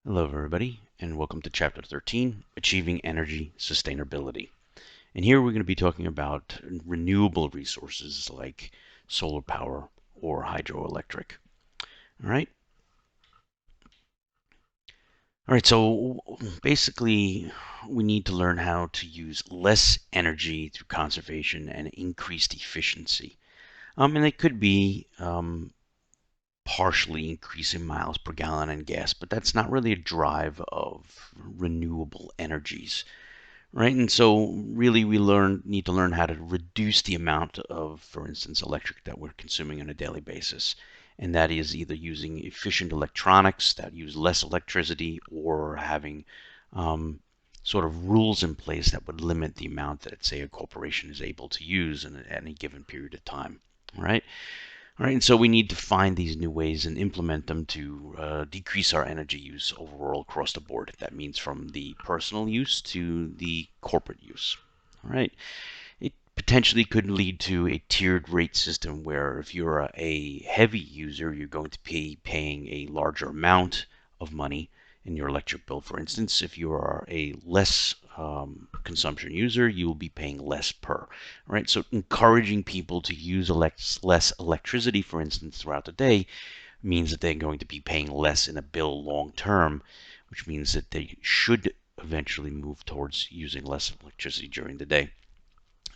Hello, everybody, and welcome to Chapter 13, Achieving Energy Sustainability. And here we're going to be talking about renewable resources like solar power or hydroelectric. All right. All right. So basically, we need to learn how to use less energy through conservation and increased efficiency. And it could be partially increasing miles per gallon in gas, but that's not really a drive of renewable energies. Right? And so really need to learn how to reduce the amount of, for instance, electric that we're consuming on a daily basis. And that is either using efficient electronics that use less electricity or having um, sort of rules in place that would limit the amount that, say, a corporation is able to use in any given period of time. Right? All right, and so we need to find these new ways and implement them to decrease our energy use overall across the board. That means from the personal use to the corporate use. All right, it potentially could lead to a tiered rate system where if you're a heavy user, you're going to be paying a larger amount of money in your electric bill. For instance, if you are a less consumption user, you will be paying less per. Right? So encouraging people to use less electricity, for instance, throughout the day means that they're going to be paying less in a bill long term, which means that they should eventually move towards using less electricity during the day.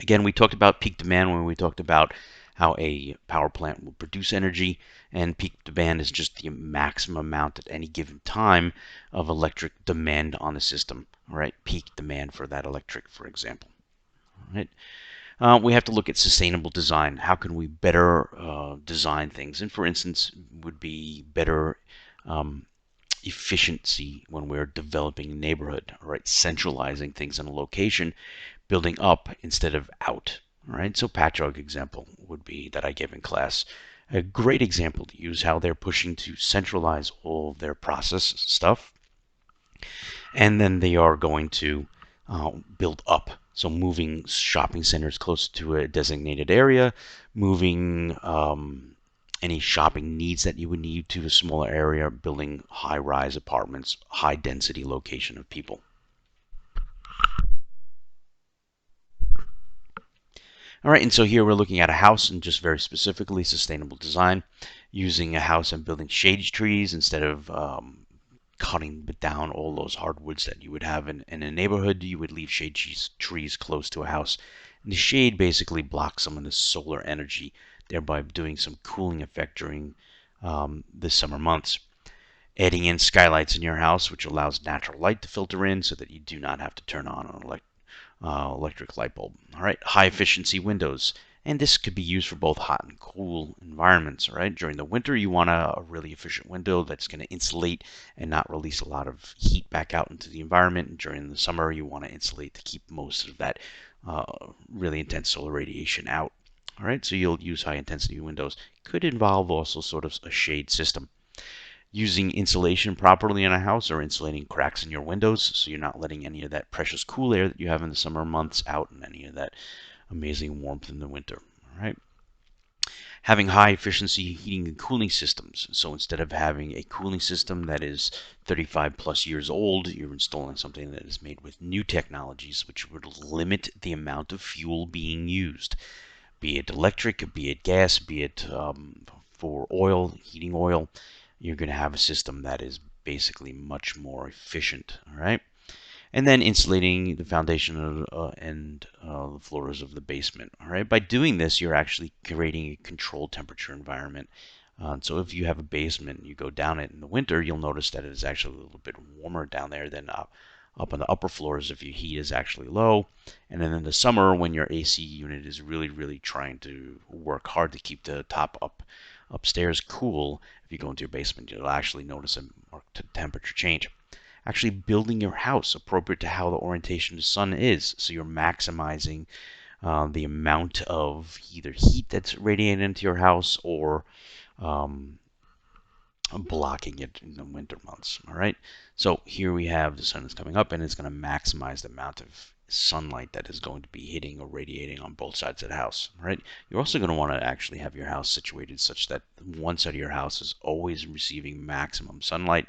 Again, we talked about peak demand when we talked about how a power plant will produce energy, and peak demand is just the maximum amount at any given time of electric demand on the system. All right, peak demand for that electric, for example. All right. We have to look at sustainable design. How can we better design things? And for instance, would be better um, efficiency when we're developing a neighborhood, all right, centralizing things in a location, building up instead of out. All right, so patchwork example would be that I gave in class. A great example to use how they're pushing to centralize all of their process stuff, and then they are going to build up. So moving shopping centers closer to a designated area, moving any shopping needs that you would need to a smaller area, building high-rise apartments, high-density location of people. All right, and so here we're looking at a house and just very specifically sustainable design, using a house and building shade trees instead of cutting down all those hardwoods that you would have in a neighborhood. You would leave shade trees close to a house. And the shade basically blocks some of the solar energy, thereby doing some cooling effect during the summer months. Adding in skylights in your house, which allows natural light to filter in so that you do not have to turn on an electric light bulb. All right, high efficiency windows. And this could be used for both hot and cool environments. All right, during the winter, you want a really efficient window that's going to insulate and not release a lot of heat back out into the environment. And during the summer, you want to insulate to keep most of that uh, really intense solar radiation out. All right, so you'll use high intensity windows. Could involve also sort of a shade system. Using insulation properly in a house or insulating cracks in your windows so you're not letting any of that precious cool air that you have in the summer months out and any of that amazing warmth in the winter. All right. Having high efficiency heating and cooling systems. So instead of having a cooling system that is 35 plus years old, you're installing something that is made with new technologies which would limit the amount of fuel being used, be it electric, be it gas, be it for oil, heating oil. You're going to have a system that is basically much more efficient. All right. And then insulating the foundation and the floors of the basement. All right. By doing this, you're actually creating a controlled temperature environment. So if you have a basement, you go down it in the winter, you'll notice that it is actually a little bit warmer down there than up on the upper floors if your heat is actually low. And then in the summer, when your AC unit is really, really trying to work hard to keep the top upstairs cool, if you go into your basement, you'll actually notice a marked temperature change. Actually building your house appropriate to how the orientation of the sun is, so you're maximizing the amount of either heat that's radiating into your house or um, blocking it in the winter months. All right. So here we have the sun is coming up and it's going to maximize the amount of sunlight that is going to be hitting or radiating on both sides of the house. Right. You're also going to want to actually have your house situated such that one side of your house is always receiving maximum sunlight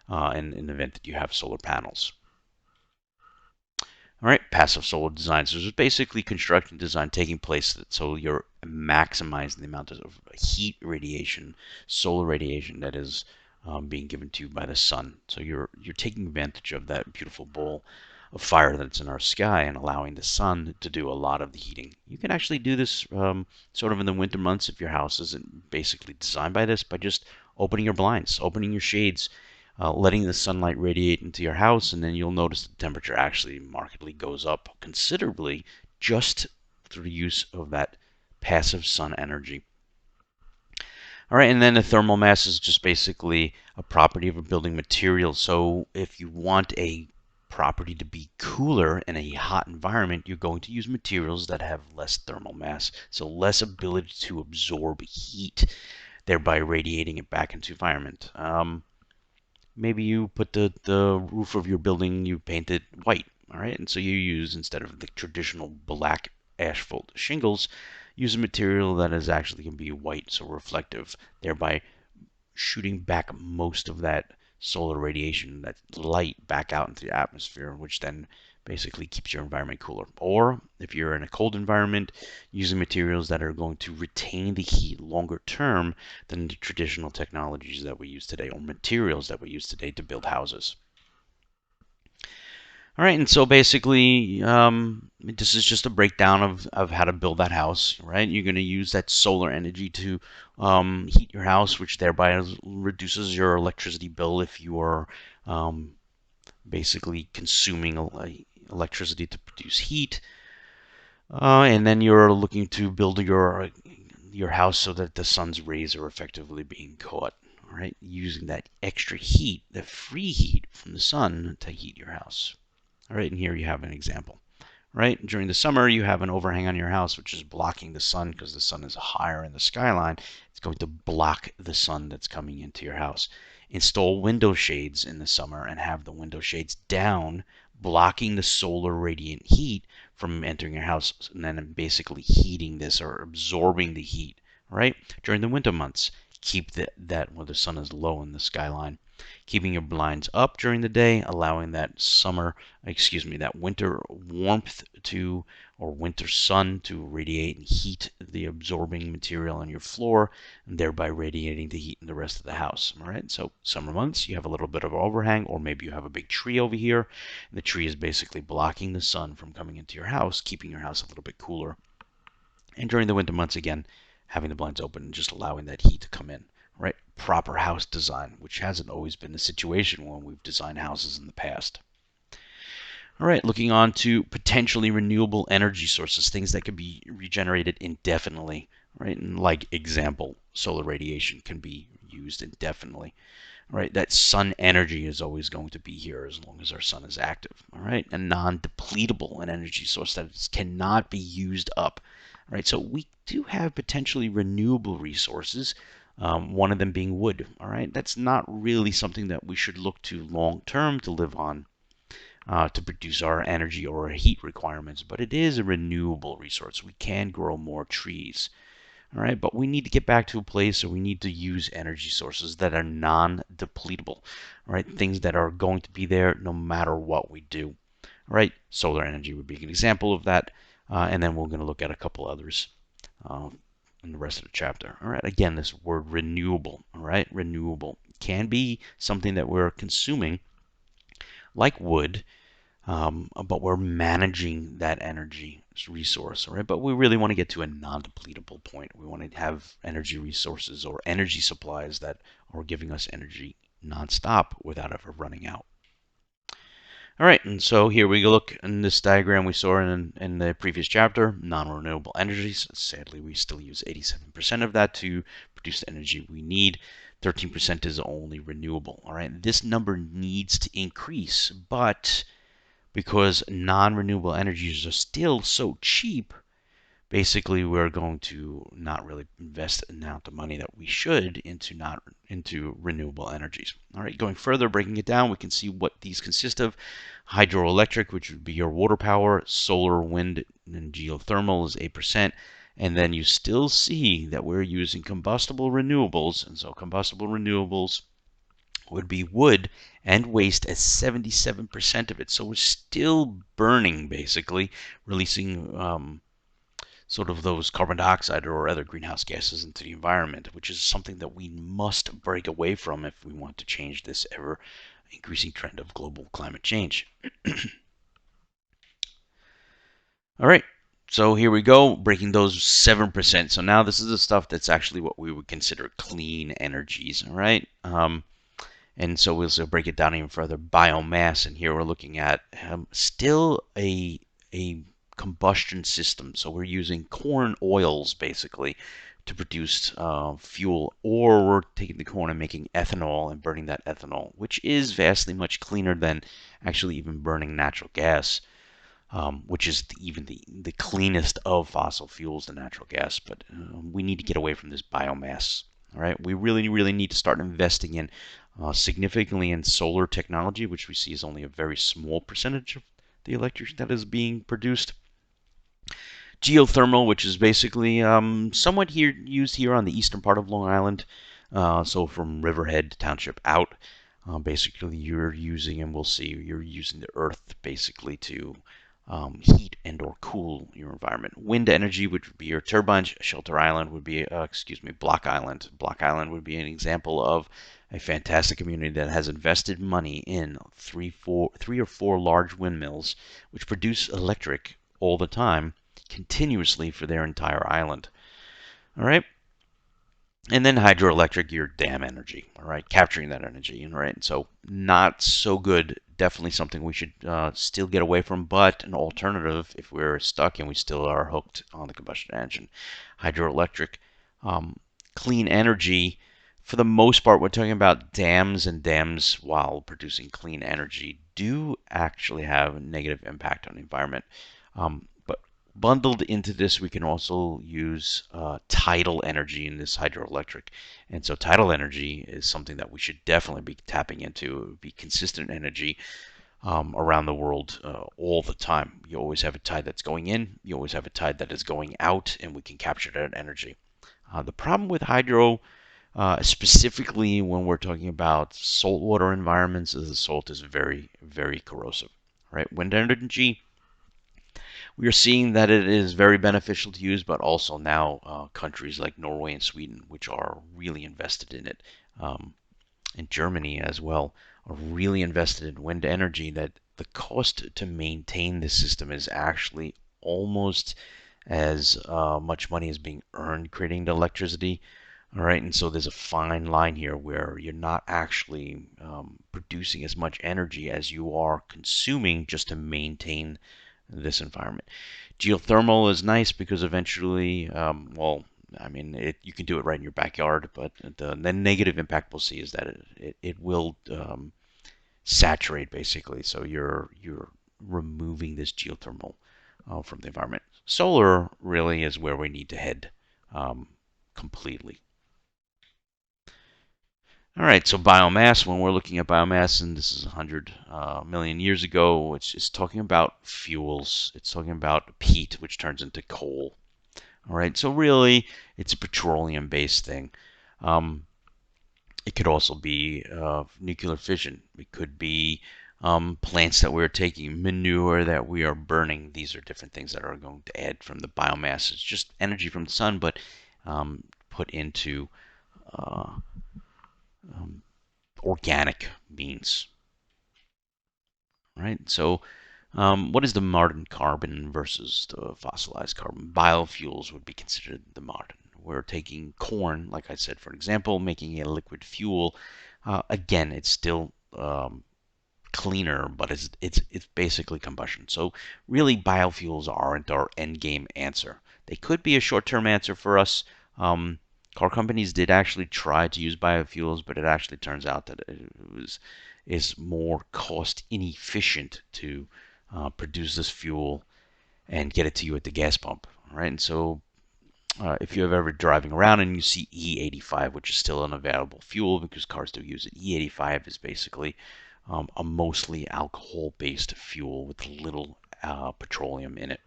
in the event that you have solar panels. All right, passive solar design. So it's basically construction design taking place so you're maximizing the amount of heat radiation, solar radiation that is being given to you by the sun. So you're taking advantage of that beautiful ball of fire that's in our sky and allowing the sun to do a lot of the heating. You can actually do this sort of in the winter months if your house isn't basically designed by this, by just opening your blinds, opening your shades, letting the sunlight radiate into your house, and then you'll notice the temperature actually markedly goes up considerably just through the use of that passive sun energy. All right, and then the thermal mass is just basically a property of a building material. So if you want a property to be cooler in a hot environment, you're going to use materials that have less thermal mass, so less ability to absorb heat, thereby radiating it back into the environment. Maybe you put the roof of your building, you paint it white, all right? And so you use, instead of the traditional black asphalt shingles, use a material that is actually can be white, so reflective, thereby shooting back most of that solar radiation, that light back out into the atmosphere, which then basically keeps your environment cooler. Or if you're in a cold environment, using materials that are going to retain the heat longer term than the traditional technologies that we use today, or materials that we use today to build houses. All right, and so basically, this is just a breakdown of how to build that house, right? You're going to use that solar energy to heat your house, which thereby reduces your electricity bill if you are basically consuming electricity to produce heat. And then you're looking to build your house so that the sun's rays are effectively being caught, right? Using that extra heat, the free heat from the sun to heat your house. All right, and here you have an example. Right, during the summer, you have an overhang on your house, which is blocking the sun because the sun is higher in the skyline. It's going to block the sun that's coming into your house. Install window shades in the summer and have the window shades down, blocking the solar radiant heat from entering your house, and then basically heating this or absorbing the heat. Right, during the winter months, keep that where the sun is low in the skyline. Keeping your blinds up during the day, allowing that winter warmth or winter sun to radiate and heat the absorbing material on your floor, and thereby radiating the heat in the rest of the house. All right, so summer months, you have a little bit of overhang, or maybe you have a big tree over here. The tree is basically blocking the sun from coming into your house, keeping your house a little bit cooler. And during the winter months, again, having the blinds open and just allowing that heat to come in. Right? Proper house design, which hasn't always been the situation when we've designed houses in the past. All right, looking on to potentially renewable energy sources, things that can be regenerated indefinitely, right? And like example, solar radiation can be used indefinitely, right? That sun energy is always going to be here as long as our sun is active, all right? A non-depletable, an energy source that cannot be used up, right? So we do have potentially renewable resources, one of them being wood, all right? That's not really something that we should look to long term to live on, to produce our energy or our heat requirements, but it is a renewable resource. We can grow more trees. All right, but we need to get back to a place where we need to use energy sources that are non-depletable, right? Things that are going to be there no matter what we do. All right, solar energy would be an example of that, and then we're going to look at a couple others in the rest of the chapter. All right, again, this word renewable, all right, renewable can be something that we're consuming like wood, but we're managing that energy resource, right? But we really want to get to a non-depletable point. We want to have energy resources or energy supplies that are giving us energy nonstop without ever running out. All right, and so here we look in this diagram we saw in the previous chapter, non-renewable energies. Sadly, we still use 87% of that to produce the energy we need. 13% is only renewable. All right, this number needs to increase, but because non-renewable energies are still so cheap, basically we're going to not really invest the amount of money that we should into renewable energies. All right, going further, breaking it down, we can see what these consist of. Hydroelectric, which would be your water power, solar, wind, and geothermal is 8%. And then you still see that we're using combustible renewables. And so combustible renewables would be wood and waste as 77% of it. So we're still burning, basically, releasing sort of those carbon dioxide or other greenhouse gases into the environment, which is something that we must break away from if we want to change this ever increasing trend of global climate change. All right. So here we go, breaking those 7%. So now this is the stuff that's actually what we would consider clean energies. All right. And so we'll break it down even further. Biomass, and here we're looking at still a combustion system. So we're using corn oils basically to produce fuel, or we're taking the corn and making ethanol and burning that ethanol, which is vastly much cleaner than actually even burning natural gas, which is even the cleanest of fossil fuels, the natural gas. But we need to get away from this biomass. All right, we really, really need to start investing in significantly in solar technology, which we see is only a very small percentage of the electricity that is being produced. Geothermal, which is basically somewhat here used here on the eastern part of Long Island, so from Riverhead Township out. Basically, you're using, and we'll see, you're using the earth basically to heat and or cool your environment. Wind energy, which would be your turbines. Shelter Island would be, Block Island. Block Island would be an example of a fantastic community that has invested money in three or four large windmills, which produce electric all the time, continuously for their entire island. All right. And then hydroelectric, your dam energy, all right, capturing that energy, all right. So not so good. Definitely something we should still get away from, but an alternative if we're stuck and we still are hooked on the combustion engine. Hydroelectric, um, clean energy. For the most part, we're talking about dams, and dams, while producing clean energy, do actually have a negative impact on the environment. But bundled into this, we can also use tidal energy in this hydroelectric. And so tidal energy is something that we should definitely be tapping into. It would be consistent energy around the world all the time. You always have a tide that's going in, you always have a tide that is going out, and we can capture that energy. The problem with hydro, specifically when we're talking about saltwater environments, is the salt is very, very corrosive. Right? Wind energy, we are seeing that it is very beneficial to use, but also now countries like Norway and Sweden, which are really invested in it, and Germany as well, are really invested in wind energy, that the cost to maintain the system is actually almost as much money is being earned creating the electricity. All right, and so there's a fine line here where you're not actually producing as much energy as you are consuming just to maintain this environment. Geothermal is nice because eventually, well, I mean, you can do it right in your backyard, but the negative impact we'll see is that it will saturate basically. So you're removing this geothermal from the environment. Solar really is where we need to head completely. All right, so biomass, when we're looking at biomass, and this is 100 million years ago, it's talking about fuels. It's talking about peat, which turns into coal. All right, so really, it's a petroleum-based thing. Um, it could also be nuclear fission. It could be plants that we're taking, manure that we are burning. These are different things that are going to add from the biomass. It's just energy from the sun, but put into uh, um, organic means, right? So, what is the modern carbon versus the fossilized carbon? Biofuels would be considered the modern. We're taking corn, like I said, for example, making a liquid fuel. Again, it's still cleaner, but it's basically combustion. So really, biofuels aren't our end game answer. They could be a short-term answer for us. Um, Car companies did actually try to use biofuels, but it actually turns out that it was is more cost inefficient to produce this fuel and get it to you at the gas pump. Right, and so if you're ever driving around and you see E85, which is still an available fuel because cars do use it, E85 is basically a mostly alcohol-based fuel with little petroleum in it.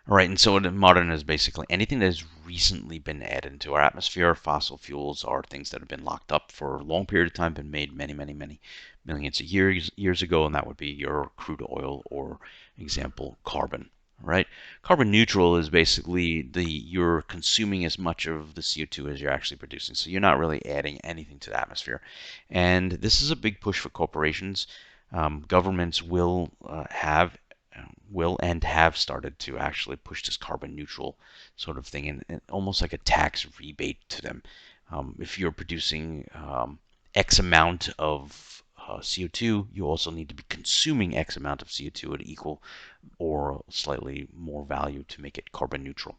All right, and so modern is basically anything that has recently been added into our atmosphere. Fossil fuels are things that have been locked up for a long period of time, been made many, many, many millions of years ago, and that would be your crude oil or example carbon. Right? Carbon neutral is basically you're consuming as much of the CO2 as you're actually producing, so you're not really adding anything to the atmosphere. And this is a big push for corporations. Governments will and have started to actually push this carbon neutral sort of thing, and almost like a tax rebate to them. If you're producing X amount of CO2, you also need to be consuming X amount of CO2 at equal or slightly more value to make it carbon neutral.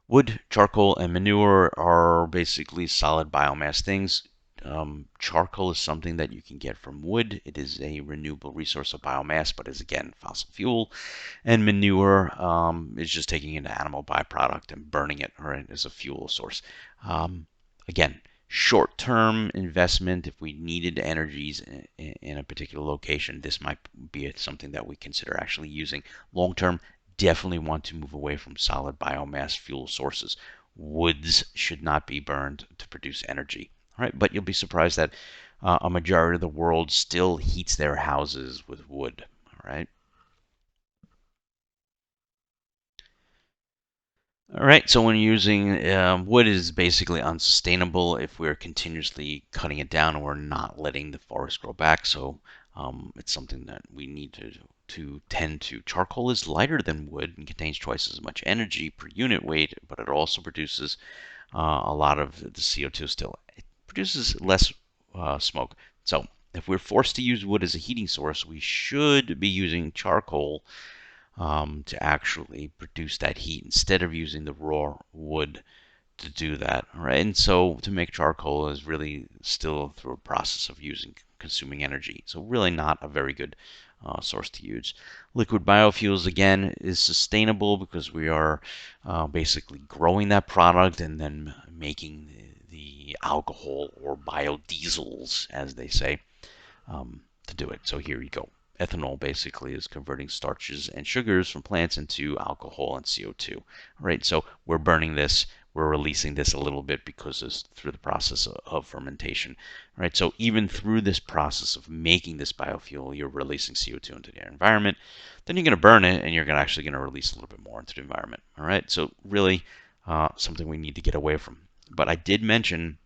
Wood, charcoal, and manure are basically solid biomass things. Charcoal is something that you can get from wood. It is a renewable resource of biomass, but is again fossil fuel. And manure is just taking an animal byproduct and burning it, right, as a fuel source. Again, short-term investment. If we needed energies in a particular location, this might be something that we consider actually using. Long-term, definitely want to move away from solid biomass fuel sources. Woods should not be burned to produce energy. All right, but you'll be surprised that a majority of the world still heats their houses with wood. All right. All right, so when using wood is basically unsustainable if we're continuously cutting it down and we're not letting the forest grow back. So it's something that we need to tend to. Charcoal is lighter than wood and contains twice as much energy per unit weight, but it also produces a lot of the CO2 still. It produces less smoke. So if we're forced to use wood as a heating source, we should be using charcoal to actually produce that heat instead of using the raw wood to do that, right? And so to make charcoal is really still through a process of consuming energy. So really not a very good source to use. Liquid biofuels again is sustainable because we are basically growing that product and then making the alcohol or biodiesels, as they say, to do it. So here you go. Ethanol basically is converting starches and sugars from plants into alcohol and CO2. Right? So we're burning this, we're releasing this a little bit because it's through the process of fermentation. Right? So even through this process of making this biofuel, you're releasing CO2 into the environment. Then you're going to burn it, and you're actually going to release a little bit more into the environment. All right? So really something we need to get away from. But I did mention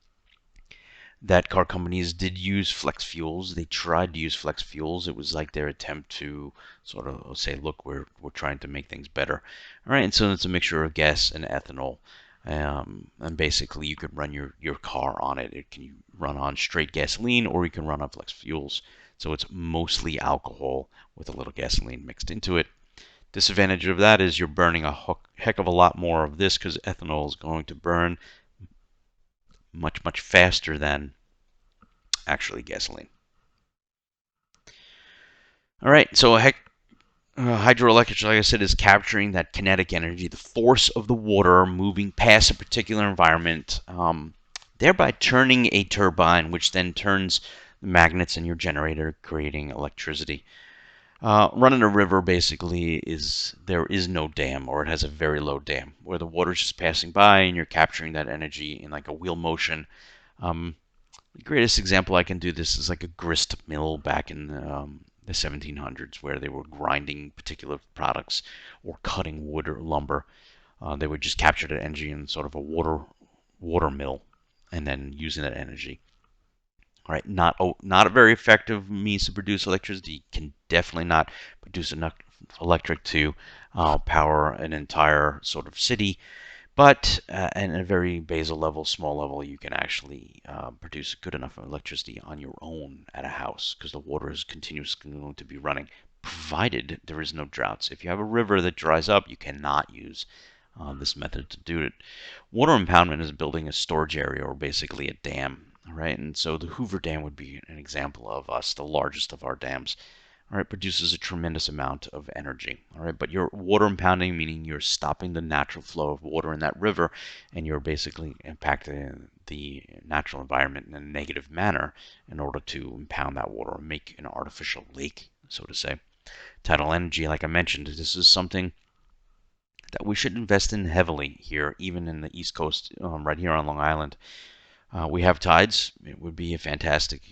that car companies did use flex fuels. They tried to use flex fuels. It was like their attempt to sort of say, look, we're trying to make things better. All right, and so it's a mixture of gas and ethanol. And basically, you could run your car on it. It can run on straight gasoline, or you can run on flex fuels. So it's mostly alcohol with a little gasoline mixed into it. Disadvantage of that is you're burning a heck of a lot more of this because ethanol is going to burn much, much faster than actually gasoline. All right, so hydroelectric, like I said, is capturing that kinetic energy, the force of the water moving past a particular environment, thereby turning a turbine, which then turns the magnets in your generator, creating electricity. Running a river basically there is no dam, or it has a very low dam, where the water's just passing by and you're capturing that energy in like a wheel motion. Um, The greatest example I can do this is like a grist mill back in the 1700s, where they were grinding particular products or cutting wood or lumber. They would just capture that energy in sort of a water mill, and then using that energy. All right, not a very effective means to produce electricity. Can definitely not produce enough electric to power an entire sort of city. But at a very basal level, small level, you can actually produce good enough electricity on your own at a house because the water is continuously going to be running, provided there is no droughts. If you have a river that dries up, you cannot use this method to do it. Water impoundment is building a storage area or basically a dam, right? And so the Hoover Dam would be an example of us, the largest of our dams. All right, produces a tremendous amount of energy. All right, but you're water impounding, meaning you're stopping the natural flow of water in that river, and you're basically impacting the natural environment in a negative manner in order to impound that water and make an artificial lake, so to say. Tidal energy, like I mentioned, this is something that we should invest in heavily here, even in the East Coast, right here on Long Island. We have tides. It would be a fantastic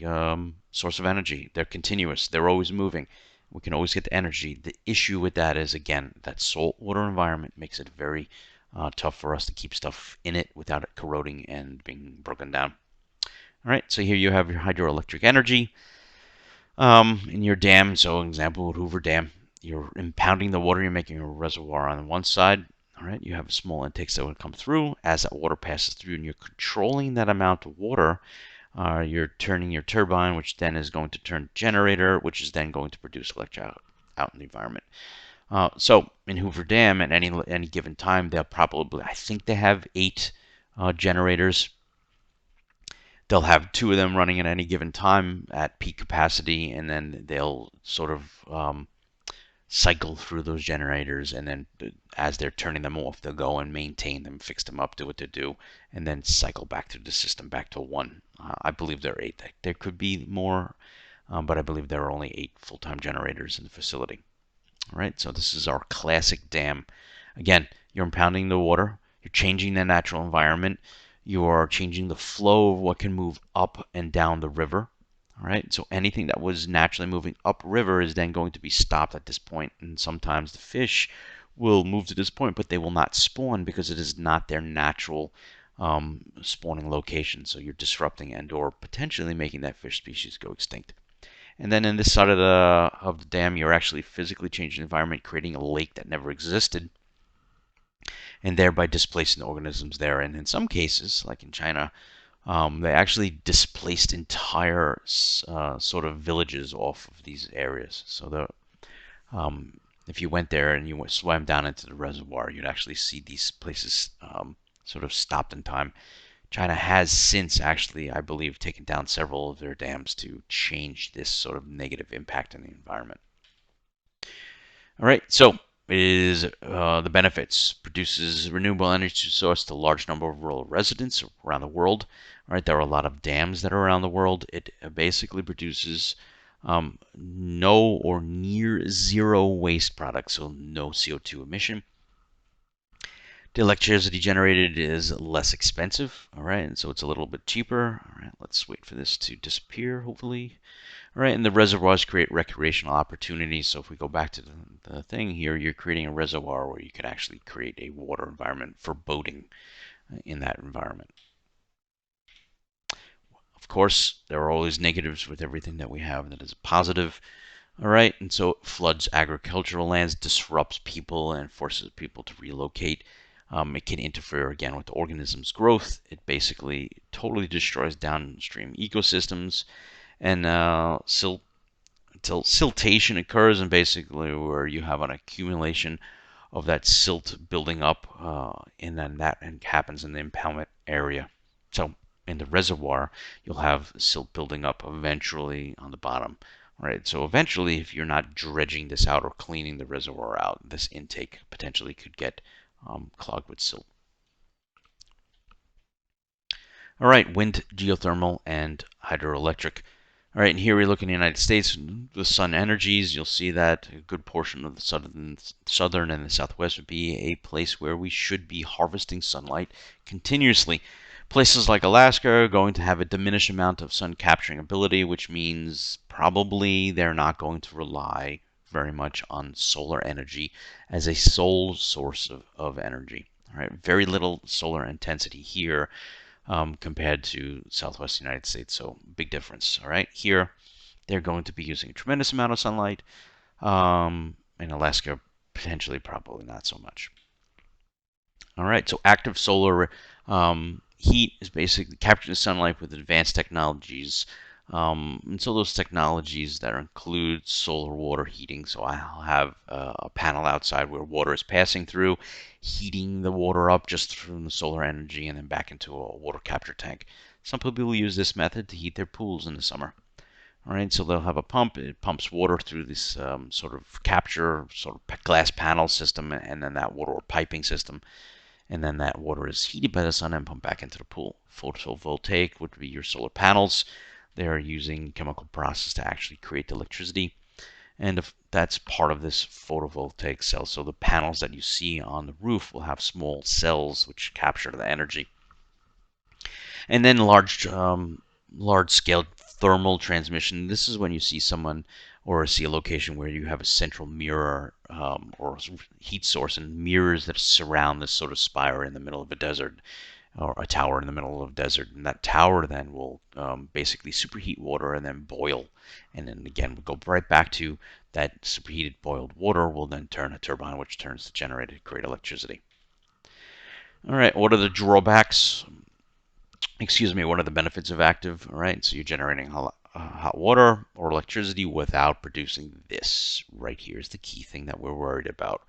source of energy. They're continuous. They're always moving. We can always get the energy. The issue with that is, again, that saltwater environment makes it very tough for us to keep stuff in it without it corroding and being broken down. All right, so here you have your hydroelectric energy in your dam. So, an example with Hoover Dam, you're impounding the water. You're making a reservoir on one side. All right, you have small intakes that would come through. As that water passes through, and you're controlling that amount of water, you're turning your turbine, which then is going to turn generator, which is then going to produce electricity out in the environment. So in Hoover Dam, at any given time, they'll probably, I think they have 8 generators. They'll have 2 of them running at any given time at peak capacity, and then they'll sort of cycle through those generators, and then as they're turning them off, they'll go and maintain them, fix them up, do what they do, and then cycle back through the system back to 1. I believe there are 8. There could be more, but I believe there are only 8 full-time generators in the facility. All right, so this is our classic dam. Again, you're impounding the water, you're changing the natural environment, you are changing the flow of what can move up and down the river. All right, so anything that was naturally moving upriver is then going to be stopped at this point, and sometimes the fish will move to this point, but they will not spawn because it is not their natural spawning location. So you're disrupting and/or potentially making that fish species go extinct. And then in this side of the dam, you're actually physically changing the environment, creating a lake that never existed, and thereby displacing the organisms there. And in some cases, like in China, they actually displaced entire sort of villages off of these areas. So if you went there and you swam down into the reservoir, you'd actually see these places sort of stopped in time. China has since actually, I believe, taken down several of their dams to change this sort of negative impact on the environment. All right, so is the benefits. Produces renewable energy source to a large number of rural residents around the world. All right, there are a lot of dams that are around the world. It basically produces no or near zero waste products, so no CO2 emission. The electricity generated is less expensive, all right, and so it's a little bit cheaper. All right, let's wait for this to disappear, hopefully. All right, and the reservoirs create recreational opportunities. So if we go back to the thing here, you're creating a reservoir where you could actually create a water environment for boating in that environment. Of course, there are always negatives with everything that we have that is positive. All right, and so it floods agricultural lands, disrupts people, and forces people to relocate. It can interfere again with the organism's growth. It basically totally destroys downstream ecosystems, and siltation occurs, and basically where you have an accumulation of that silt building up, and then that happens in the impoundment area. So in the reservoir, you'll have silt building up eventually on the bottom. Right, so eventually, if you're not dredging this out or cleaning the reservoir out, this intake potentially could get clogged with silt. All right, wind, geothermal, and hydroelectric. All right, and here we look in the United States, the sun energies. You'll see that a good portion of the southern and the southwest would be a place where we should be harvesting sunlight continuously. Places like Alaska are going to have a diminished amount of sun capturing ability, which means probably they're not going to rely very much on solar energy as a sole source of energy. All right, very little solar intensity here compared to Southwest United States. So big difference. All right, here they're going to be using a tremendous amount of sunlight. In Alaska, potentially, probably not so much. All right, so active solar heat is basically capturing the sunlight with advanced technologies. And so those technologies that include solar water heating. So I'll have a panel outside where water is passing through, heating the water up just from the solar energy and then back into a water capture tank. Some people will use this method to heat their pools in the summer. All right, so they'll have a pump. It pumps water through this sort of capture, sort of glass panel system, and then that water or piping system. And then that water is heated by the sun and pumped back into the pool. Photovoltaic would be your solar panels. They're using chemical process to actually create the electricity. And that's part of this photovoltaic cell. So the panels that you see on the roof will have small cells which capture the energy. And then large scale thermal transmission. This is when you see someone or see a location where you have a central mirror or heat source and mirrors that surround this sort of spire in the middle of a desert or a tower in the middle of a desert. And that tower then will basically superheat water and then boil. And then again, we'll go right back to that superheated boiled water will then turn a turbine, which turns the generator to create electricity. All right, what are the drawbacks? Excuse me, what are the benefits of active? All right, so you're generating hot water or electricity without producing this. Right here is the key thing that we're worried about.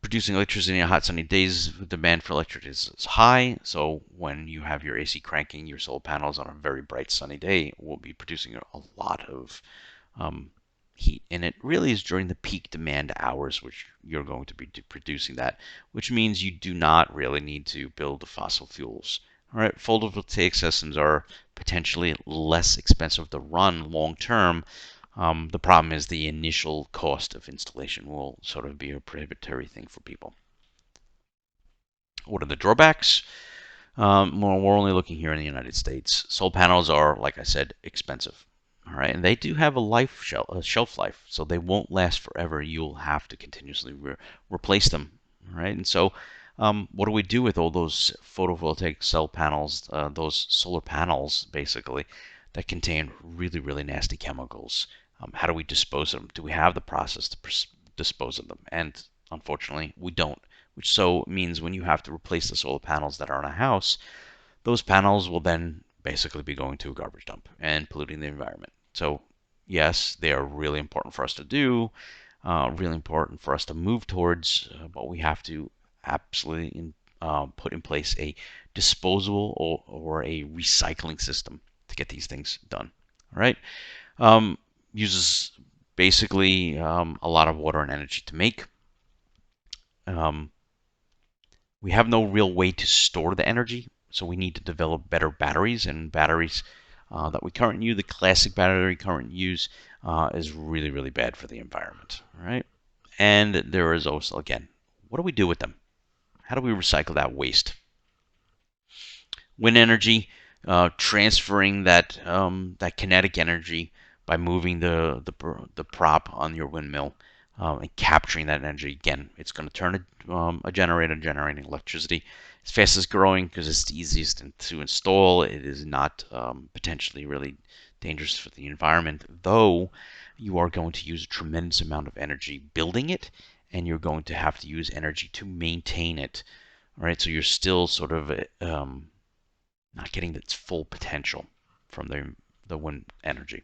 Producing electricity on hot sunny days, the demand for electricity is high. So when you have your AC cranking your solar panels on a very bright sunny day, will be producing a lot of heat. And it really is during the peak demand hours which you're going to be producing that, which means you do not really need to build the fossil fuels. All right, photovoltaic systems are potentially less expensive to run long term. The problem is the initial cost of installation will sort of be a prohibitory thing for people. What are the drawbacks? Well, we're only looking here in the United States. Solar panels are, like I said, expensive. All right, and they do have a shelf life, so they won't last forever. You'll have to continuously replace them. All right, and so what do we do with all those photovoltaic cell panels, those solar panels, basically, that contain really, really nasty chemicals? How do we dispose of them? Do we have the process to dispose of them? And unfortunately, we don't. Which so means when you have to replace the solar panels that are in a house, those panels will then basically be going to a garbage dump and polluting the environment. So yes, they are really important for us to do, really important for us to move towards, but we have to absolutely put in place a disposable or a recycling system to get these things done. All right. Uses basically a lot of water and energy to make. We have no real way to store the energy, so we need to develop better batteries. And batteries that we currently use, the classic battery current use, is really, really bad for the environment. All right. And there is also, again, what do we do with them? How do we recycle that waste? Wind energy, transferring that kinetic energy by moving the prop on your windmill and capturing that energy. Again, it's going to turn a generator generating electricity. It's fastest growing because it's the easiest to install. It is not potentially really dangerous for the environment, though you are going to use a tremendous amount of energy building it, and you're going to have to use energy to maintain it. All right, so you're still sort of not getting its full potential from the wind energy.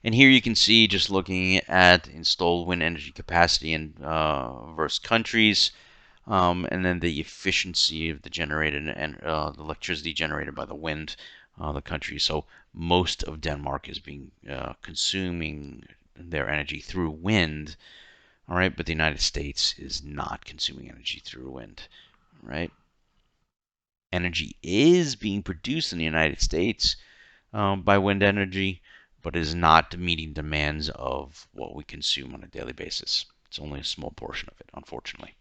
And here you can see, just looking at installed wind energy capacity in diverse countries, and then the efficiency of the generated and the electricity generated by the wind, the country. So most of Denmark is being consuming their energy through wind, all right, but the United States is not consuming energy through wind, right? Energy is being produced in the United States by wind energy, but is not meeting demands of what we consume on a daily basis. It's only a small portion of it, unfortunately.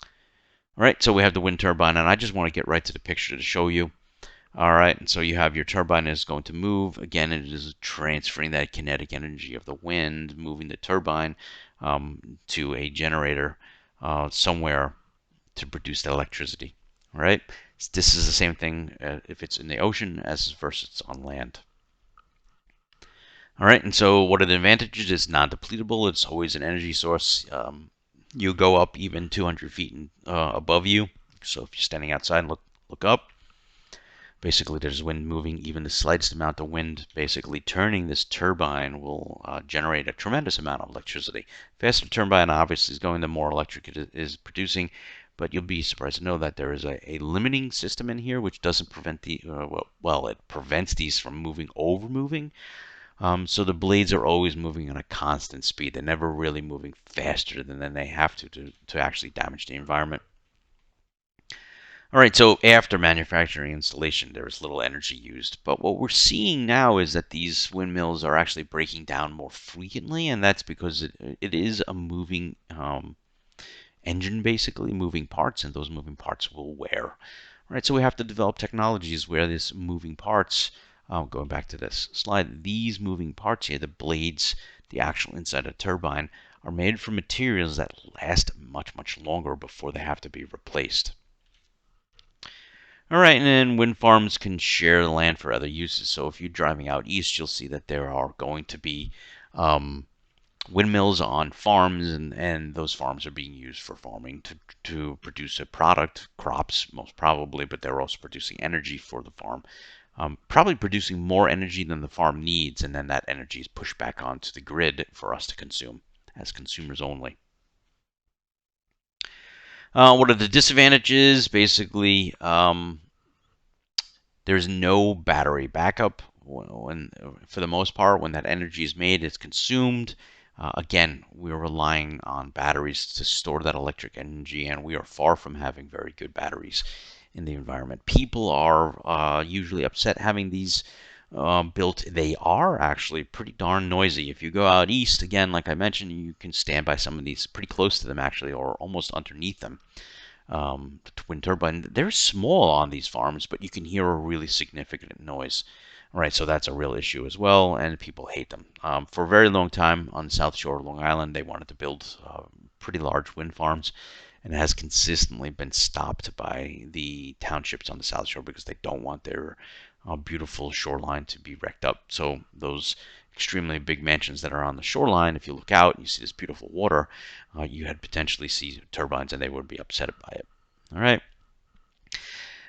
All right, so we have the wind turbine, and I just want to get right to the picture to show you. All right, and so you have your turbine is going to move. Again, it is transferring that kinetic energy of the wind, moving the turbine to a generator somewhere to produce that electricity. All right, this is the same thing if it's in the ocean as versus on land. All right, and so what are the advantages? It's non-depletable. It's always an energy source. You go up even 200 feet above you. So if you're standing outside and look up, basically there's wind moving. Even the slightest amount of wind basically turning this turbine will generate a tremendous amount of electricity. Faster turbine obviously is going, the more electric it is producing. But you'll be surprised to know that there is a limiting system in here which doesn't prevent the, well, it prevents these from over moving. So the blades are always moving at a constant speed. They're never really moving faster than they have to actually damage the environment. All right, so after manufacturing installation, there's little energy used. But what we're seeing now is that these windmills are actually breaking down more frequently, and that's because it is a moving engine, basically, moving parts, and those moving parts will wear. Right, so we have to develop technologies where these moving parts, going back to this slide, these moving parts here, the blades, the actual inside of a turbine, are made from materials that last much, much longer before they have to be replaced. All right, and then wind farms can share the land for other uses. So if you're driving out east, you'll see that there are going to be windmills on farms, and those farms are being used for farming to produce a product, crops most probably, but they're also producing energy for the farm, probably producing more energy than the farm needs, and then that energy is pushed back onto the grid for us to consume as consumers only. What are the disadvantages? Basically, there's no battery backup. When, for the most part, when that energy is made, it's consumed. Again, we're relying on batteries to store that electric energy, and we are far from having very good batteries in the environment. People are usually upset having these built. They are actually pretty darn noisy. If you go out east, again, like I mentioned, you can stand by some of these, pretty close to them actually, or almost underneath them. Wind turbine. They're small on these farms, but you can hear a really significant noise. Right, so that's a real issue as well, and people hate them. For a very long time on the South Shore of Long Island, they wanted to build pretty large wind farms, and it has consistently been stopped by the townships on the South Shore because they don't want their beautiful shoreline to be wrecked up. So those extremely big mansions that are on the shoreline, if you look out and you see this beautiful water, you had potentially see turbines and they would be upset by it. All right.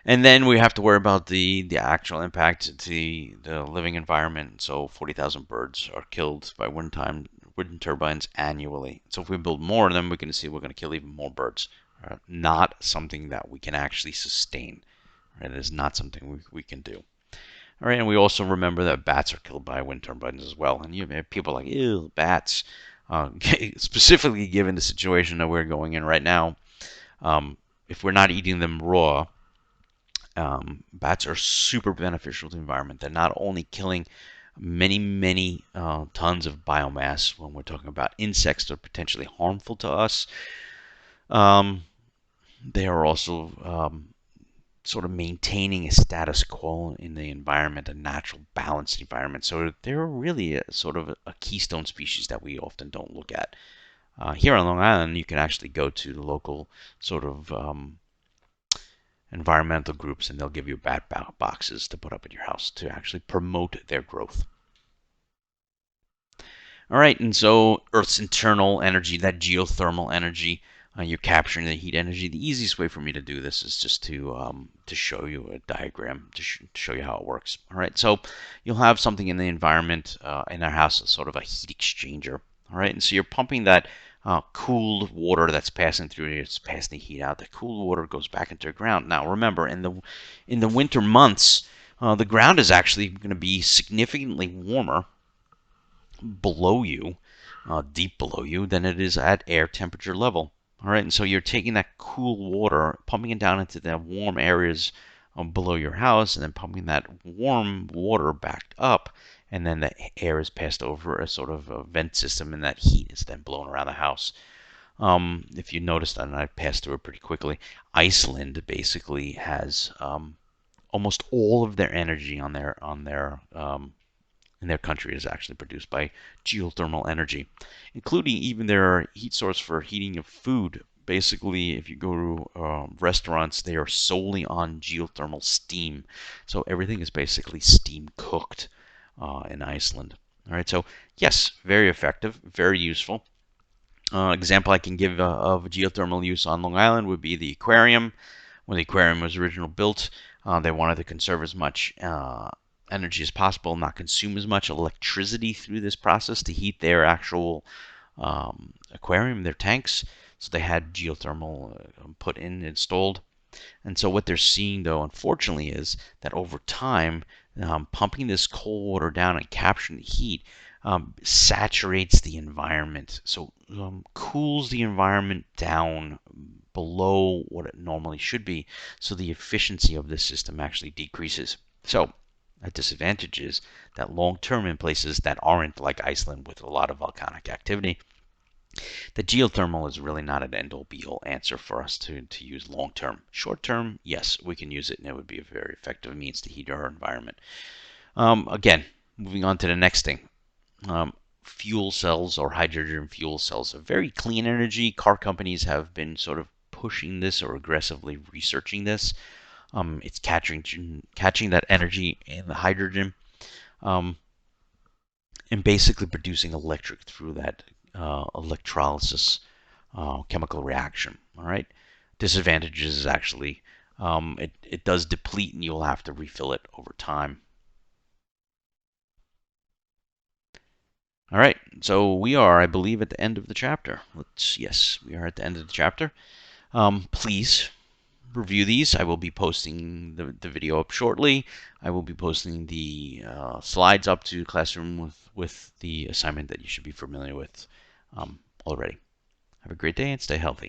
And then we have to worry about the actual impact to the living environment. So 40,000 birds are killed by wind turbines annually. So if we build more of them, we're going to see we're going to kill even more birds. Not something that we can actually sustain. Right? It is not something we can do. All right, and we also remember that bats are killed by wind turbines as well. And you have people like, ew, bats. Specifically given the situation that we're going in right now, if we're not eating them raw, bats are super beneficial to the environment. They're not only killing many, many tons of biomass when we're talking about insects that are potentially harmful to us, um, they are also sort of maintaining a status quo in the environment, a natural balanced environment. So they're really sort of a keystone species that we often don't look at. Here on Long Island, you can actually go to the local sort of environmental groups, and they'll give you bat boxes to put up in your house to actually promote their growth. All right, and so Earth's internal energy, that geothermal energy, you're capturing the heat energy. The easiest way for me to do this is just to show you a diagram to show you how it works. All right, so you'll have something in the environment in our house, sort of a heat exchanger. All right, and so you're pumping that cooled water that's passing through here. It's passing the heat out. The cooled water goes back into the ground. Now, remember, in the winter months, the ground is actually going to be significantly warmer below you, deep below you, than it is at air temperature level. All right, and so you're taking that cool water, pumping it down into the warm areas below your house, and then pumping that warm water back up, and then the air is passed over a sort of a vent system, and that heat is then blown around the house. If you noticed that, and I passed through it pretty quickly, Iceland basically has almost all of their energy in their country is actually produced by geothermal energy, including even their heat source for heating of food. Basically, if you go to restaurants, they are solely on geothermal steam. So everything is basically steam cooked in Iceland. All right, so yes, very effective, very useful. Example I can give of geothermal use on Long Island would be the aquarium. When the aquarium was originally built, they wanted to conserve as much energy as possible, not consume as much electricity through this process to heat their actual aquarium, their tanks. So they had geothermal put in, installed. And so what they're seeing, though, unfortunately, is that over time, pumping this cold water down and capturing the heat saturates the environment. So cools the environment down below what it normally should be, so the efficiency of this system actually decreases. So a disadvantage is that long term, in places that aren't like Iceland with a lot of volcanic activity, the geothermal is really not an end all be all answer for us to use long term. Short term, yes, we can use it and it would be a very effective means to heat our environment. Again, moving on to the next thing. Um, Fuel cells or hydrogen fuel cells are very clean energy. Car companies have been sort of pushing this or aggressively researching this. It's catching that energy in the hydrogen, um, and basically producing electric through that electrolysis chemical reaction. All right. Disadvantages is actually it does deplete and you'll have to refill it over time. All right. So we are, I believe, at the end of the chapter. Yes, we are at the end of the chapter. Please review these. I will be posting the video up shortly. I will be posting the slides up to Classroom with the assignment that you should be familiar with already. Have a great day and stay healthy.